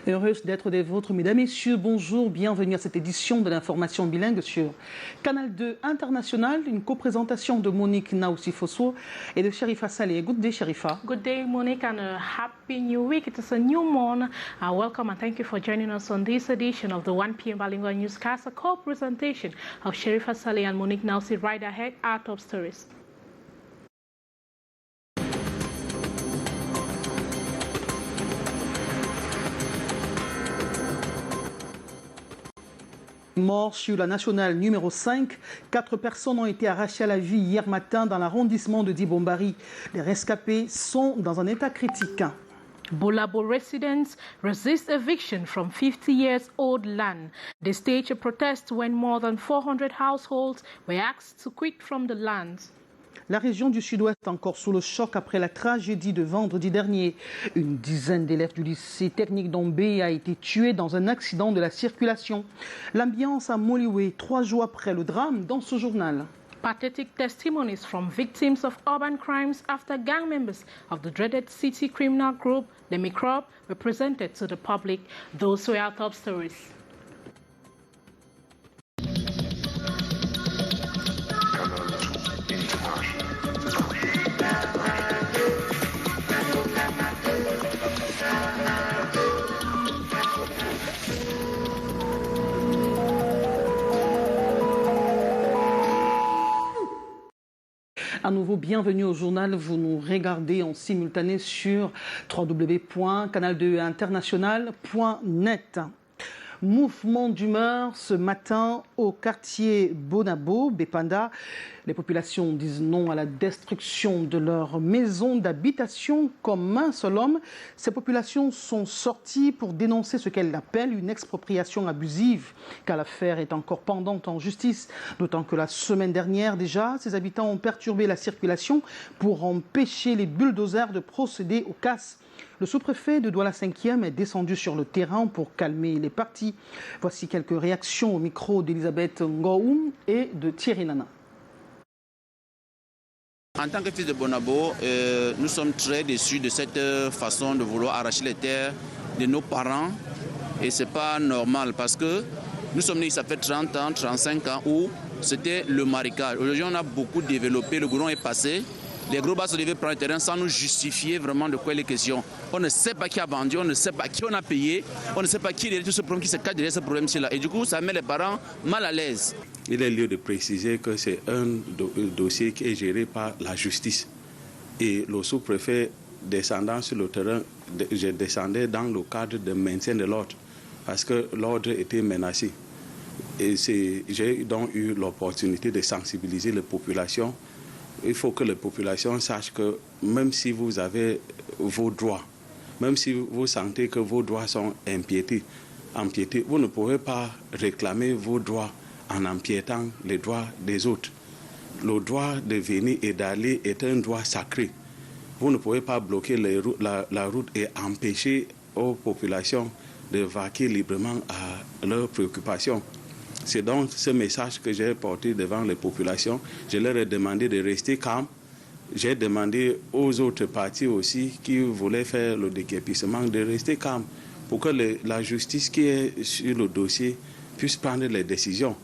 Heureuse d'être des vôtres, mesdames, messieurs, bonjour, bienvenue à cette édition de l'information bilingue sur Canal 2 International, une coprésentation de Monique Naousi-Fosso et de Sherifa Saleh. Good day, Sherifa. Good day, Monique, and a happy new week. It is a new morning. Welcome and thank you for joining us on this edition of the 1 p.m. Bilingual Newscast, a co-presentation of Sherifa Saleh and Monique Naousi. Right ahead, our top stories. Mort sur la nationale numéro 5, 4 personnes ont été arrachées à la vie hier matin dans l'arrondissement de Dibombari. Les rescapés sont dans un état critique. Bolabo residents resist eviction from 50-year-old land. They staged a protest when more than 400 households were asked to quit from the lands. La région du Sud-Ouest est encore sous le choc après la tragédie de vendredi dernier. Une dizaine d'élèves du lycée technique d'Ombé a été tuée dans un accident de la circulation. L'ambiance à Moliwe, 3 jours après le drame, dans ce journal. Pathetic testimonies from victims of urban crimes after gang members of the dreaded city criminal group, the Microbe, were presented to the public. Those were our top stories. À nouveau, bienvenue au journal. Vous nous regardez en simultané sur www.canal2international.net. Mouvement d'humeur ce matin au quartier Bonabo, Bepanda. Les populations disent non à la destruction de leurs maisons d'habitation comme un seul homme. Ces populations sont sorties pour dénoncer ce qu'elles appellent une expropriation abusive, car l'affaire est encore pendante en justice. D'autant que la semaine dernière déjà, ces habitants ont perturbé la circulation pour empêcher les bulldozers de procéder aux casses. Le sous-préfet de Douala 5e est descendu sur le terrain pour calmer les partis. Voici quelques réactions au micro d'Elisabeth Ngoum et de Thierry Nana. En tant que fils de Bonabo, nous sommes très déçus de cette façon de vouloir arracher les terres de nos parents. Et ce n'est pas normal parce que nous sommes nés, ça fait 30 ans, 35 ans où c'était le marécage. Aujourd'hui, on a beaucoup développé, le goudron est passé. Les gros bas se devaient prendre le terrain sans nous justifier vraiment de quoi il est question. On ne sait pas qui a vendu, on ne sait pas qui on a payé, on ne sait pas qui est derrière tout ce problème, qui se cache derrière ce problème-ci-là. Et du coup, ça met les parents mal à l'aise. Il est lieu de préciser que c'est un dossier qui est géré par la justice. Et le sous-préfet descendant sur le terrain, je descendais dans le cadre de maintien de l'ordre, parce que l'ordre était menacé. Et j'ai donc eu l'opportunité de sensibiliser les populations. Il faut que les populations sachent que même si vous avez vos droits, même si vous sentez que vos droits sont empiétés, vous ne pouvez pas réclamer vos droits en empiétant les droits des autres. Le droit de venir et d'aller est un droit sacré. Vous ne pouvez pas bloquer la route et empêcher aux populations de vaquer librement à leurs préoccupations. C'est donc ce message que j'ai porté devant les populations. Je leur ai demandé de rester calmes. J'ai demandé aux autres partis aussi qui voulaient faire le déguerpissement de rester calmes pour que la justice qui est sur le dossier puisse prendre les décisions.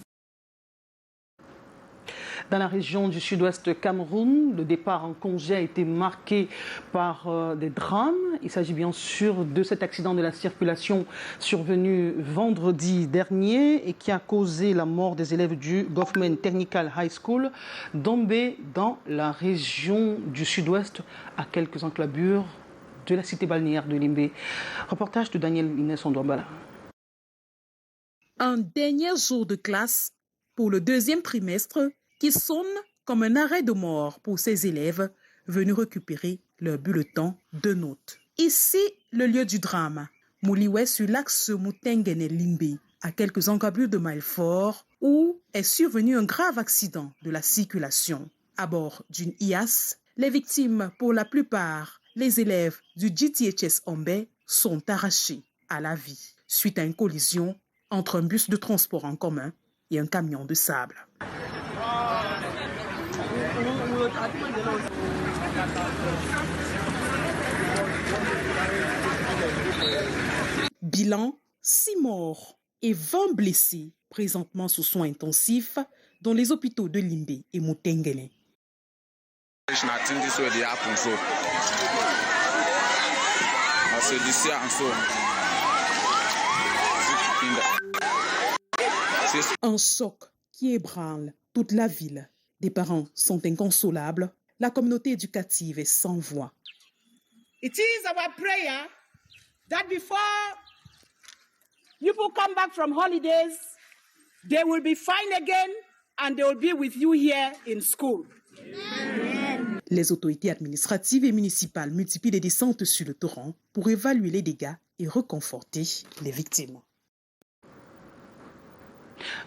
Dans la région du sud-ouest Cameroun, le départ en congé a été marqué par des drames. Il s'agit bien sûr de cet accident de la circulation survenu vendredi dernier et qui a causé la mort des élèves du Government Technical High School d'Ombé dans la région du sud-ouest à quelques enclavures de la cité balnéaire de Limbé. Reportage de Daniel Inès Ondouambala. Un dernier jour de classe pour le deuxième trimestre qui sonne comme un arrêt de mort pour ces élèves venus récupérer leur bulletin de notes. Ici, le lieu du drame, Moliwe sur l'axe Moutengene-Limbé, à quelques encablures de Mailfort, où est survenu un grave accident de la circulation. À bord d'une IAS, les victimes, pour la plupart, les élèves du GTHS Ombé, sont arrachés à la vie suite à une collision entre un bus de transport en commun et un camion de sable. Bilan, 6 morts et 20 blessés présentement sous soins intensifs dans les hôpitaux de Limbe et Mutengene. Un choc qui ébranle toute la ville. Des parents sont inconsolables. La communauté éducative est sans voix. It is our prayer that before people come back from holidays, they will be fine again and they will be with you here in school. Amen. Les autorités administratives et municipales multiplient les descentes sur le torrent pour évaluer les dégâts et réconforter les victimes.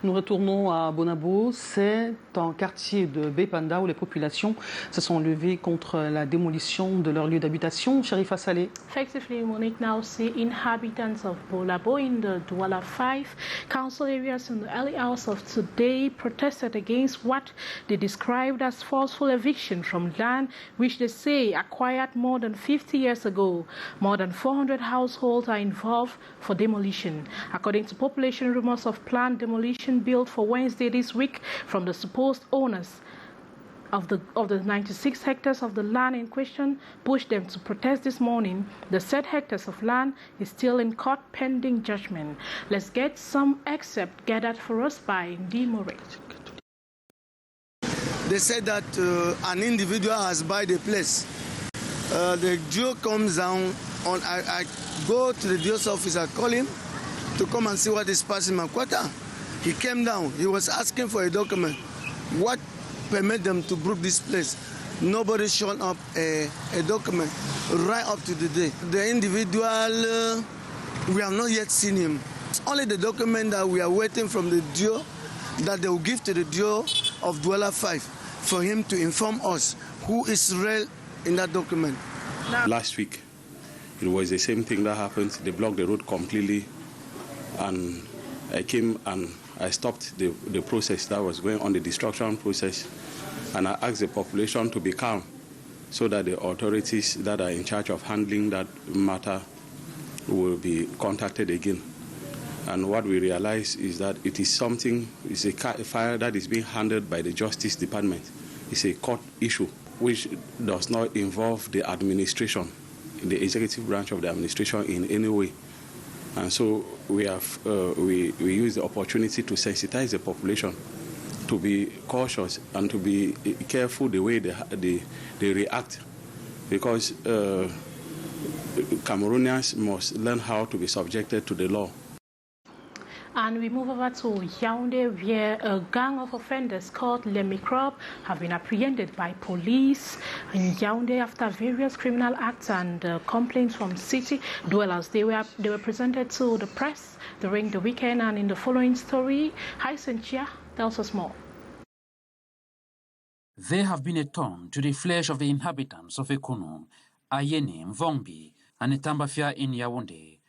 Nous retournons à Bonabo, c'est un quartier de Bepanda où les populations se sont levées contre la démolition de leur lieu d'habitation. Sherifa Saleh. Effectively, Monique, now see inhabitants of Bonabo in the Douala 5 council areas in the early hours of today protested against what they described as forceful eviction from land which they say acquired more than 50 years ago. More than 400 households are involved for demolition. According to population rumors of planned demolition built for Wednesday this week from the supposed owners of the 96 hectares of the land in question pushed them to protest this morning. The said hectares of land is still in court pending judgment. Let's get some excerpt gathered for us by Ndi Moret. They said that an individual has bought the place. The Joe comes down. I go to the DO's office, I call him to come and see what is passing my quarter. He came down, he was asking for a document. What permit them to group this place? Nobody showed up a document right up to the day. The individual, we have not yet seen him. Only the document that we are waiting from the DO, that they will give to the DO of Douala 5 for him to inform us who is real in that document. Last week, it was the same thing that happened. They blocked the road completely, and I came and I stopped the process that was going on, the destruction process, and I asked the population to be calm so that the authorities that are in charge of handling that matter will be contacted again. And what we realized is that it is something, it's a fire that is being handled by the Justice Department. It's a court issue which does not involve the administration, the executive branch of the administration in any way. And so we use the opportunity to sensitize the population to be cautious and to be careful the way they react, because Cameroonians must learn how to be subjected to the law. And we move over to Yaoundé, where a gang of offenders called Les Microbes have been apprehended by police in Yaoundé after various criminal acts and complaints from city dwellers. They were presented to the press during the weekend, and in the following story, Haisenchia tells us more. They have been a thorn to the flesh of the inhabitants of Ekunu, Ayene, Mvongbi, and Etambafia in Yaoundé.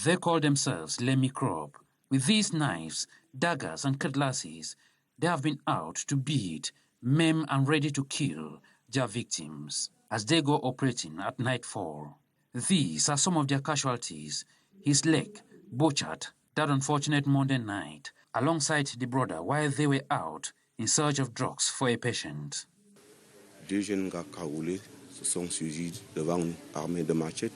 They call themselves Les Microbes. With these knives, daggers, and cutlasses, they have been out to beat, maim, and ready to kill their victims as they go operating at nightfall. These are some of their casualties: his leg butchered that unfortunate Monday night, alongside the brother while they were out in search of drugs for a patient. Deux jeunes gars cagoulés se sont suivis devant nous, armés de machettes.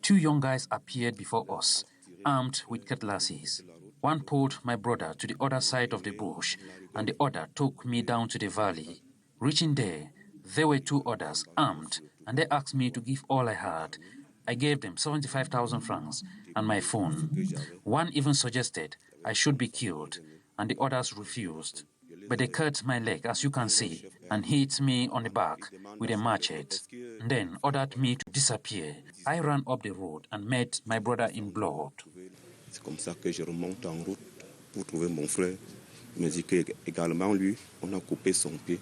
2 young guys appeared before us, armed with cutlasses. One pulled my brother to the other side of the bush, and the other took me down to the valley. Reaching there were 2 others armed, and they asked me to give all I had. I gave them 75,000 francs and my phone. One even suggested I should be killed, and the others refused. But they cut my leg, as you can see, and hit me on the back with a machete, and then ordered me to disappear. I ran up the road and met my brother in blood. C'est comme ça que je remonte en route pour trouver mon frère. Il me dit qu'également lui, on a coupé son pied.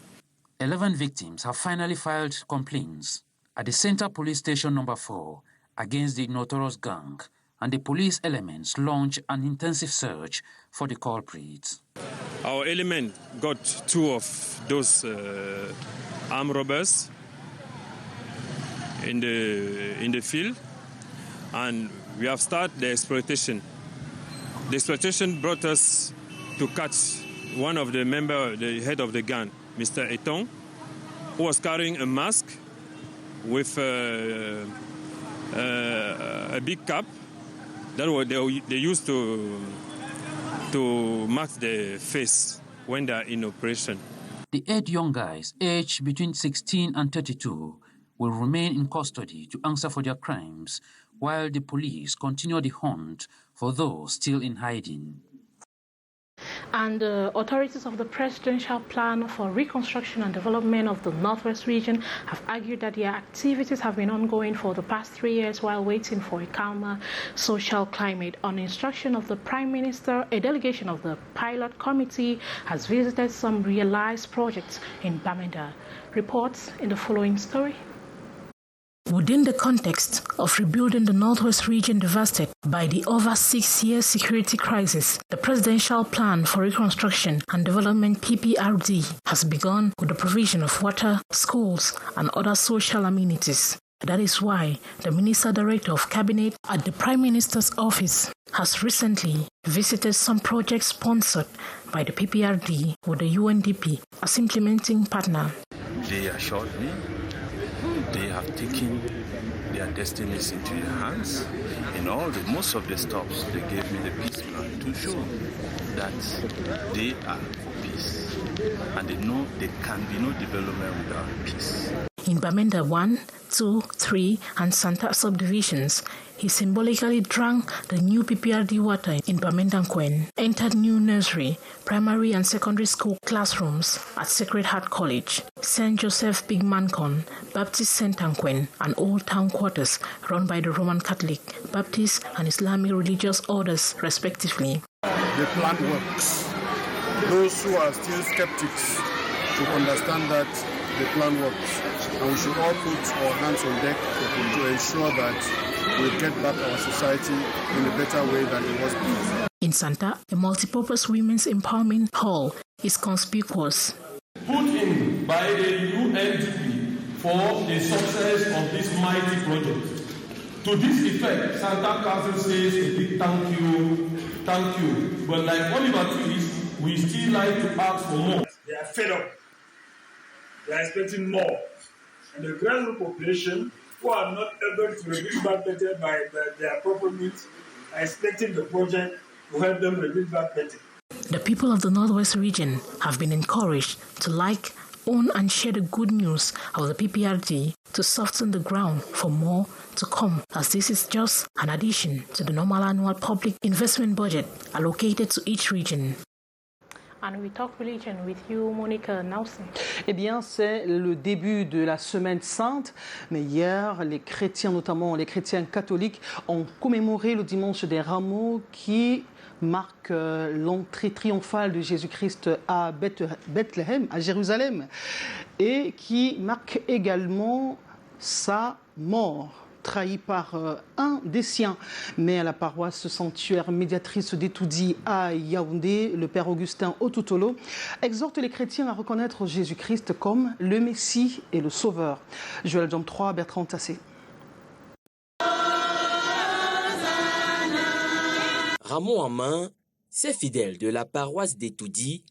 11 victims have finally filed complaints at the Center Police Station number 4 against the notorious gang, and the police elements launched an intensive search for the culprits. Our element got 2 of those armed robbers in the field, and we have started the exploitation. The exploitation brought us to catch one of the head of the gang, Mr. Eton, who was carrying a mask with a big cap that they used to mask their face when they are in operation. The 8 young guys, aged between 16 and 32, will remain in custody to answer for their crimes, while the police continue the hunt for those still in hiding. And the authorities of the Presidential Plan for Reconstruction and Development of the Northwest region have argued that their activities have been ongoing for the past 3 years while waiting for a calmer social climate. On instruction of the Prime Minister, a delegation of the Pilot Committee has visited some realized projects in Bamenda. Reports in the following story. Within the context of rebuilding the Northwest region devastated by the over 6-year security crisis, the Presidential Plan for Reconstruction and Development PPRD has begun with the provision of water, schools, and other social amenities. That is why the Minister Director of Cabinet at the Prime Minister's office has recently visited some projects sponsored by the PPRD with the UNDP as implementing partner. They assured me they have taken their destinies into their hands. In most of the stops, they gave me the peace plan to show that they are for peace. And they know there can be no development without peace. In Bamenda 1, 2, 3, and Santa subdivisions, he symbolically drank the new PPRD water in Bamenda Nkwen, entered new nursery, primary and secondary school classrooms at Sacred Heart College, St. Joseph Big Mancon, Baptist St. Nkwen, and Old Town Quarters run by the Roman Catholic, Baptist, and Islamic religious orders, respectively. The plan works. Those who are still skeptics should understand that the plan works. And we should all put our hands on deck to ensure that we get back our society in a better way than it was before. In Santa, a multipurpose women's empowerment hall is conspicuous. Put in by the UNDP for the success of this mighty project. To this effect, Santa Council says a big thank you. But like Oliver Twist, we still like to ask for more. They are fed up. They are expecting more. And the grassroots population, who are not able to reduce back better by their proper means, are expecting the project to help them reduce back better. The people of the Northwest region have been encouraged to like, own and share the good news of the PPRD to soften the ground for more to come, as this is just an addition to the normal annual public investment budget allocated to each region. And we talk religion with you, Monica Nelson. Eh bien, c'est le début de la Semaine Sainte. Mais hier, les chrétiens, notamment les chrétiens catholiques, ont commémoré le dimanche des Rameaux qui marque l'entrée triomphale de Jésus-Christ à Bethléem, à Jérusalem, et qui marque également sa mort, trahi par un des siens. Mais à la paroisse sanctuaire médiatrice d'Etoudi à Yaoundé, le père Augustin Otutolo exhorte les chrétiens à reconnaître Jésus-Christ comme le Messie et le Sauveur. Joël Dom 3, Bertrand Tassé. Rameau en main, ces fidèles de la paroisse d'Etoudi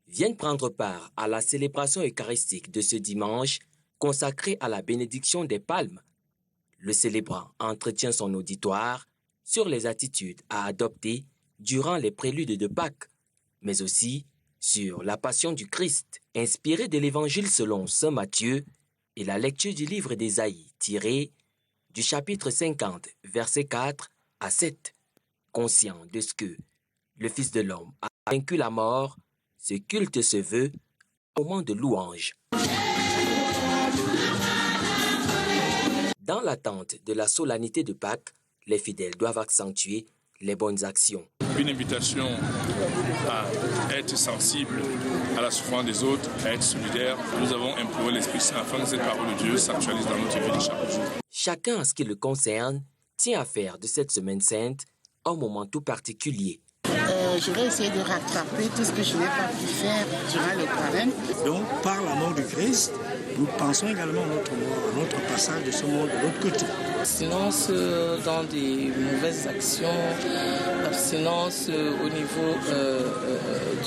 viennent prendre part à la célébration eucharistique de ce dimanche consacrée à la bénédiction des palmes. Le célébrant entretient son auditoire sur les attitudes à adopter durant les préludes de Pâques, mais aussi sur la passion du Christ, inspirée de l'Évangile selon saint Matthieu et la lecture du livre d'Ésaïe tiré du chapitre 50, versets 4 à 7. Conscient de ce que le Fils de l'homme a vaincu la mort, ce culte se veut un moment de louange. Dans l'attente de la solennité de Pâques, les fidèles doivent accentuer les bonnes actions. Une invitation à être sensible à la souffrance des autres, à être solidaire. Nous avons imploré l'Esprit Saint afin que cette parole de Dieu s'actualise dans notre vie de chaque jour. Chacun, en ce qui le concerne, tient à faire de cette semaine sainte un moment tout particulier. Je vais essayer de rattraper tout ce que je n'ai pas pu faire durant le carême. Donc, par la mort du Christ, nous pensons également à notre mort, à notre passage de ce monde de l'autre côté. Abstinence dans des mauvaises actions, abstinence au niveau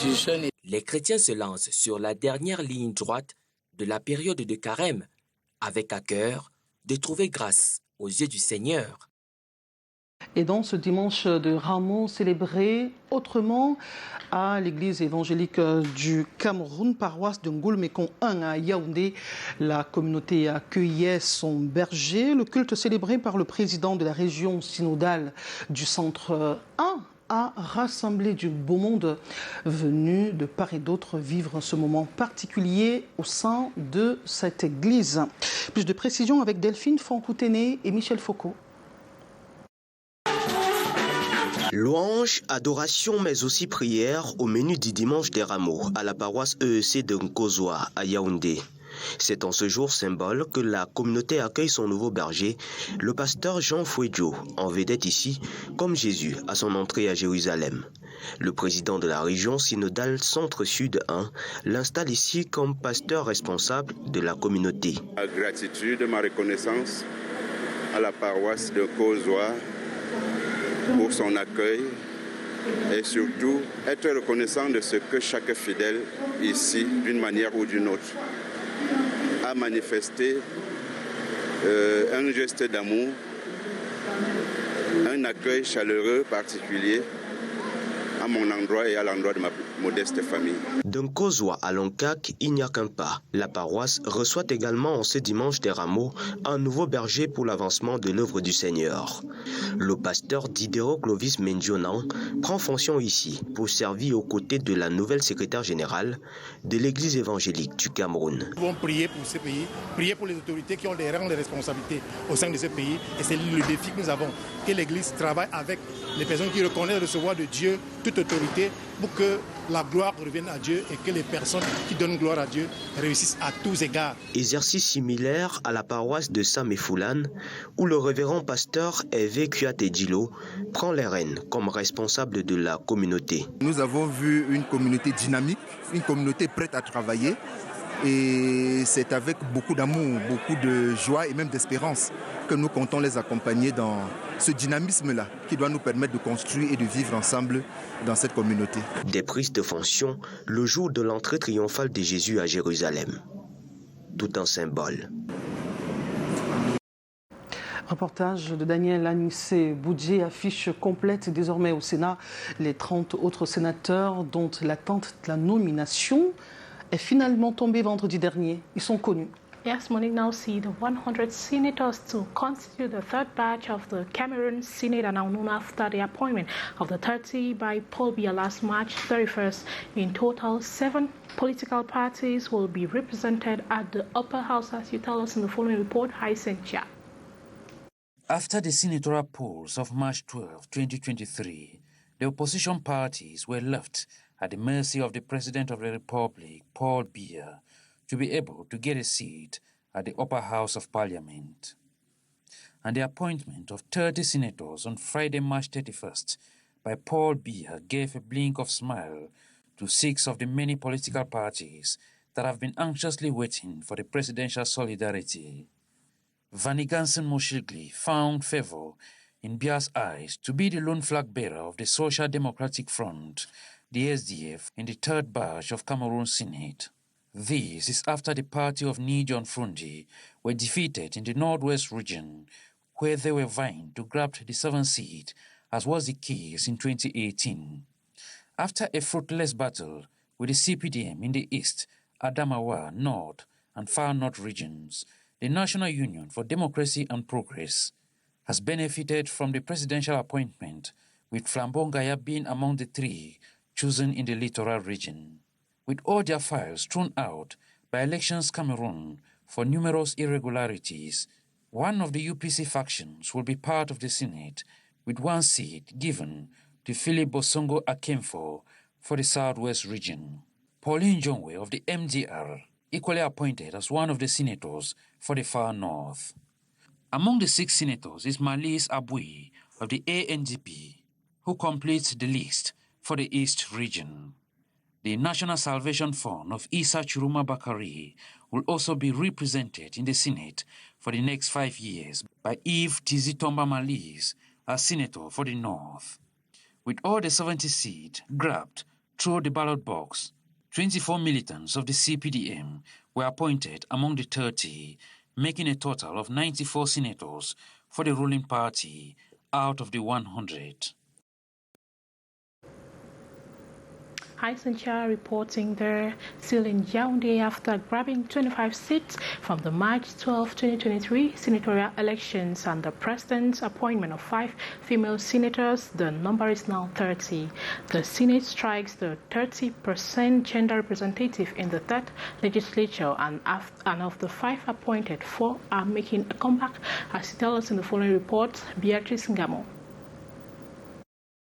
du jeûne. Les chrétiens se lancent sur la dernière ligne droite de la période de carême, avec à cœur de trouver grâce aux yeux du Seigneur. Et dans ce dimanche de Rameau célébré autrement à l'église évangélique du Cameroun, paroisse de Ngolmekon 1 à Yaoundé, la communauté accueillait son berger. Le culte célébré par le président de la région synodale du centre 1 a rassemblé du beau monde venu de part et d'autre vivre ce moment particulier au sein de cette église. Plus de précisions avec Delphine Fonkouténé et Michel Foucault. Louange, adoration, mais aussi prière au menu du dimanche des Rameaux à la paroisse EEC de Nkozwa à Yaoundé. C'est en ce jour symbole que la communauté accueille son nouveau berger, le pasteur Jean Fouedjo, en vedette ici, comme Jésus à son entrée à Jérusalem. Le président de la région synodale Centre-Sud 1 l'installe ici comme pasteur responsable de la communauté. Ma gratitude, ma reconnaissance à la paroisse de Nkozwa pour son accueil et surtout être reconnaissant de ce que chaque fidèle ici, d'une manière ou d'une autre, a manifesté un geste d'amour, un accueil chaleureux particulier à mon endroit et à l'endroit de ma modeste famille. D'un Nkozwa à Lonkak, il n'y a qu'un pas. La paroisse reçoit également en ce dimanche des Rameaux un nouveau berger pour l'avancement de l'œuvre du Seigneur. Le pasteur Diderot Clovis Menjonan prend fonction ici pour servir aux côtés de la nouvelle secrétaire générale de l'église évangélique du Cameroun. Nous devons prier pour ce pays, prier pour les autorités qui ont les rangs de responsabilités au sein de ce pays. Et c'est le défi que nous avons, que l'église travaille avec les personnes qui reconnaissent recevoir de Dieu toute autorité pour que la gloire revienne à Dieu et que les personnes qui donnent gloire à Dieu réussissent à tous égards. Exercice similaire à la paroisse de Samé-Foulane, où le révérend pasteur Hervé Kuate-Dilo prend les rênes comme responsable de la communauté. Nous avons vu une communauté dynamique, une communauté prête à travailler. Et c'est avec beaucoup d'amour, beaucoup de joie et même d'espérance que nous comptons les accompagner dans ce dynamisme-là qui doit nous permettre de construire et de vivre ensemble dans cette communauté. Des prises de fonction le jour de l'entrée triomphale de Jésus à Jérusalem. Tout un symbole. Reportage de Daniel Anissé Boudjé, affiche complète désormais au Sénat. Les 30 autres sénateurs dont l'attente de la nomination est finalement tombée vendredi dernier. Ils sont connus. Yes, Monique, now see the 100 senators to constitute the third batch of the Cameroon Senate are now known after the appointment of the 30 by Paul Biya last March 31st. In total, 7 political parties will be represented at the upper house, as you tell us in the following report. Hi, Sentia. After the senatorial polls of March 12, 2023, the opposition parties were left at the mercy of the President of the Republic, Paul Biya, to be able to get a seat at the upper house of Parliament. And the appointment of 30 senators on Friday, March 31st, by Paul Biya gave a blink of smile to 6 of the many political parties that have been anxiously waiting for the presidential solidarity. Vanigansen Moshigli found favor in Biya's eyes to be the lone flag bearer of the Social Democratic Front, the SDF, in the third batch of Cameroon Senate. This is after the party of Nijon Frundi were defeated in the Northwest region, where they were vying to grab the 7th seat, as was the case in 2018. After a fruitless battle with the CPDM in the East, Adamawa, North, and Far North regions, the National Union for Democracy and Progress has benefited from the presidential appointment, with Flambongaya being among the 3 chosen in the littoral region. With all their files thrown out by Elections Cameroon for numerous irregularities, one of the UPC factions will be part of the Senate, with 1 seat given to Philip Bosongo Akemfo for the Southwest region. Pauline Jongwe of the MDR, equally appointed as one of the senators for the Far North. Among the 6 senators is Malise Abui of the ANDP, who completes the list for the East region. The National Salvation Fund of Isa Chiruma Bakari will also be represented in the Senate for the next 5 years by Eve Tizitomba Malis, a senator for the North. With all the 70 seats grabbed through the ballot box, 24 militants of the CPDM were appointed among the 30, making a total of 94 senators for the ruling party out of the 100. Hi, Sancha reporting there, still in Yaoundé after grabbing 25 seats from the March 12, 2023 senatorial elections and the president's appointment of 5 female senators. The number is now 30. The Senate strikes the 30% gender representative in the 3rd legislature, and of the 5 appointed, 4 are making a comeback, as he tells us in the following report. Beatrice Ngamo.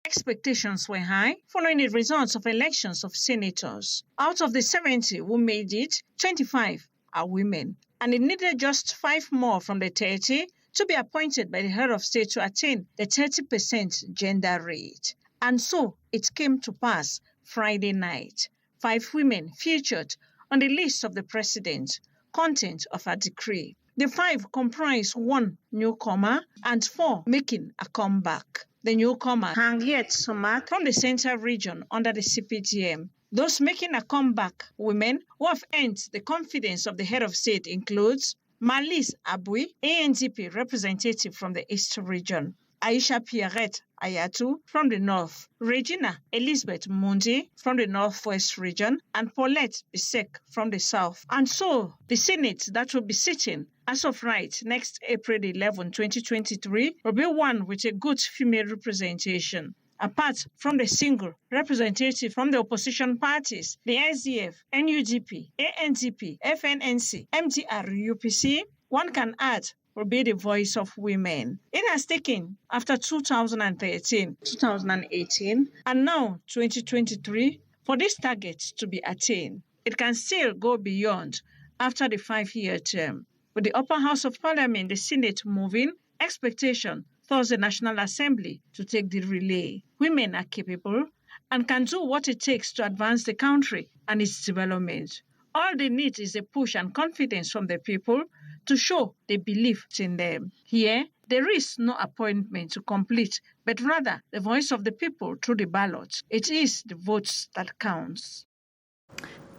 Expectations were high following the results of elections of senators. Out of the 70 who made it, 25 are women, and it needed just 5 more from the 30 to be appointed by the head of state to attain the 30% gender rate. And so it came to pass Friday night. 5 women featured on the list of the president, content of a decree. The 5 comprise 1 newcomer and 4 making a comeback. The newcomer, Hangiet Somak, from the Central region under the CPDM. Those making a comeback women who have earned the confidence of the head of state includes Malis Abui, ANDP representative from the East region, Aisha Pierrette Ayatu from the North, Regina Elizabeth Mundi from the Northwest region, and Paulette Bisek from the South. And so the Senate that will be sitting as of right next April 11, 2023, will be one with a good female representation. Apart from the single representative from the opposition parties, the SDF, NUDP, ANDP, FNNC, MDR, UPC, one can add will be the voice of women. It has taken after 2013, 2018, and now 2023 for this target to be attained. It can still go beyond after the 5-year term. With the upper house of parliament, the Senate moving, expectation force the National Assembly to take the relay. Women are capable and can do what it takes to advance the country and its development. All they need is a push and confidence from the people to show they believe in them. Here, there is no appointment to complete, but rather the voice of the people through the ballot. It is the votes that counts.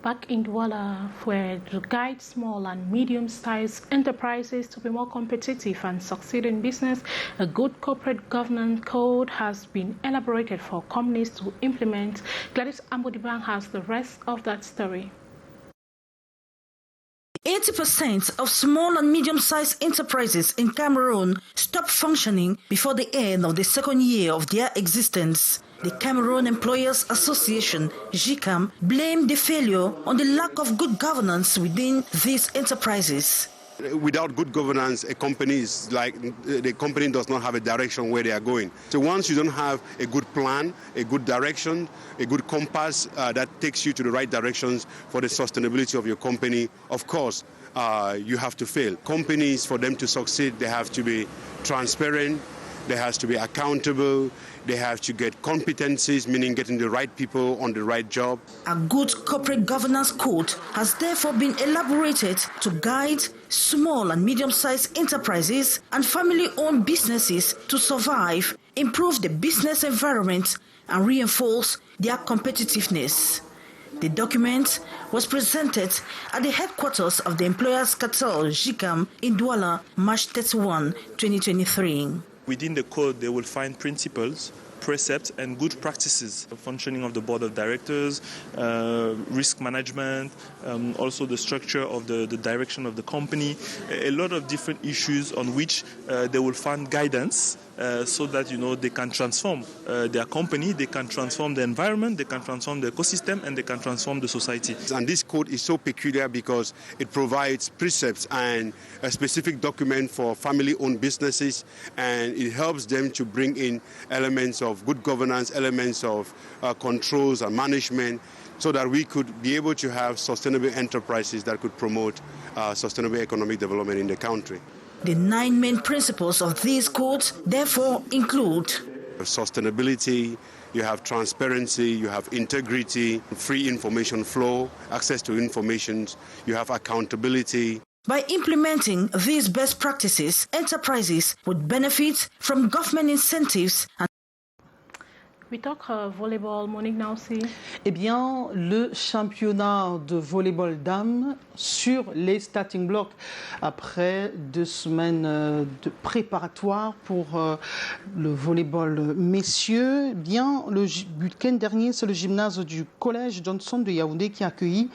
Back in Douala, where to guide small and medium-sized enterprises to be more competitive and succeed in business, a good corporate governance code has been elaborated for companies to implement. Gladys Ambodibang has the rest of that story. 80% of small and medium-sized enterprises in Cameroon stop functioning before the end of the 2nd year of their existence. The Cameroon Employers Association, GICAM, blamed the failure on the lack of good governance within these enterprises. Without good governance, a company is like the company does not have a direction where they are going. So once you don't have a good plan, a good direction, a good compass that takes you to the right directions for the sustainability of your company, of course, you have to fail. Companies, for them to succeed, they have to be transparent, they have to be accountable, they have to get competencies, meaning getting the right people on the right job. A good corporate governance code has therefore been elaborated to guide small and medium-sized enterprises and family-owned businesses to survive, improve the business environment, and reinforce their competitiveness. The document was presented at the headquarters of the Employers Cartel, GICAM, in Douala, March 31, 2023. Within the code, they will find principles, precepts, and good practices, the functioning of the board of directors, risk management, also the structure of the direction of the company, a lot of different issues on which they will find guidance so that, they can transform their company, they can transform the environment, they can transform the ecosystem, and they can transform the society. And this code is so peculiar because it provides precepts and a specific document for family-owned businesses, and it helps them to bring in elements of good governance, elements of controls and management, so that we could be able to have sustainable enterprises that could promote sustainable economic development in the country. The 9 main principles of these codes therefore include Sustainability, you have transparency, you have integrity, free information flow, access to information, you have accountability. By implementing these best practices, enterprises would benefit from government incentives. We talk volleyball, Monique Naussi. Eh bien, le championnat de volleyball dames sur les starting blocks après 2 semaines de préparatoire pour le volleyball messieurs. Eh bien, le week-end dernier, c'est le gymnase du collège Johnson de Yaoundé qui a accueilli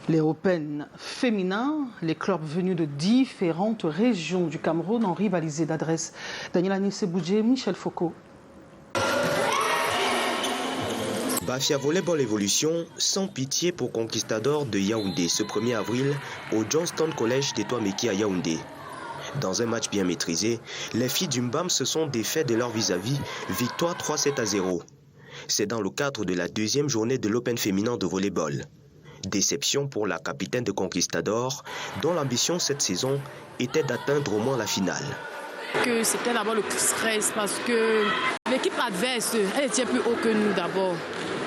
les Open féminins. Les clubs venus de différentes régions du Cameroun ont rivalisé d'adresse. Daniel Anissé-Boudjé, Michel Foucault. Bafia Volleyball Evolution, sans pitié pour Conquistador de Yaoundé ce 1er avril au Johnston College d'Etoile-Meki à Yaoundé. Dans un match bien maîtrisé, les filles du Mbam se sont défaites de leur vis-à-vis, victoire 3-7-0. C'est dans le cadre de la 2e journée de l'Open féminin de volleyball. Déception pour la capitaine de Conquistador, dont l'ambition cette saison était d'atteindre au moins la finale. Que c'était d'abord le stress parce que l'équipe adverse, elle était plus haut que nous d'abord.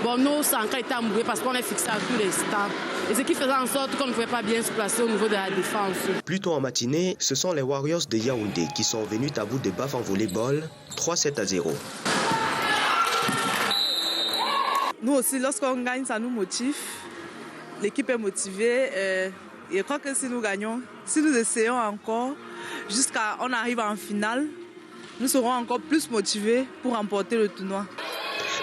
Bon, nous, ça a encore été amoureux parce qu'on est fixé à tous les stades. Et ce qui faisait en sorte qu'on ne pouvait pas bien se placer au niveau de la défense. Plus tôt en matinée, ce sont les Warriors de Yaoundé qui sont venus à bout de baffe en volleyball, 3-7-0. Nous aussi, lorsqu'on gagne, ça nous motive. L'équipe est motivée. Et je crois que si nous gagnons, si nous essayons encore, jusqu'à on arrive en finale, nous serons encore plus motivés pour remporter le tournoi.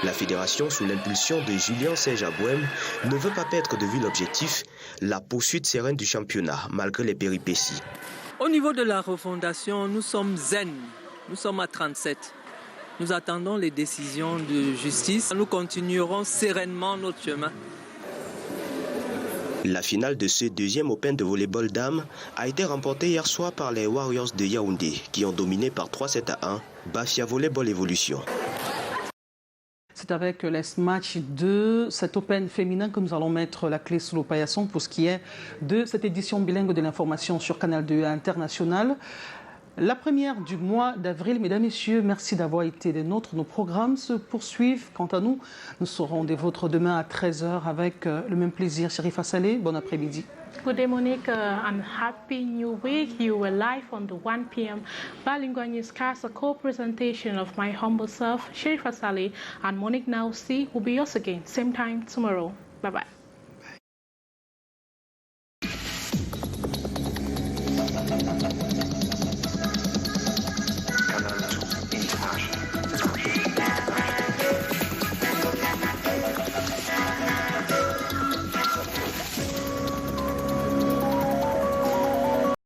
La fédération, sous l'impulsion de Julien Serge Abouem, ne veut pas perdre de vue l'objectif, la poursuite sereine du championnat, malgré les péripéties. Au niveau de la refondation, nous sommes zen. Nous sommes à 37. Nous attendons les décisions de justice. Nous continuerons sereinement notre chemin. La finale de ce 2e Open de volleyball dames a été remportée hier soir par les Warriors de Yaoundé, qui ont dominé par 3-7-1 Bafia Volleyball Evolution. C'est avec les matchs de cet Open féminin que nous allons mettre la clé sous le paillasson pour ce qui est de cette édition bilingue de l'information sur Canal 2 international. La première du mois d'avril. Mesdames, Messieurs, merci d'avoir été des nôtres. Nos programmes se poursuivent. Quant à nous, nous serons des vôtres demain à 13h avec le même plaisir. Sherifa Saleh, bon après-midi. Good day, Monique, and Happy New Week. You were live on the 1 p.m. Bilingual newscast, a co-presentation of my humble self, Sherifa Saleh, and Monique Naussi will be yours again, same time tomorrow. Bye-bye.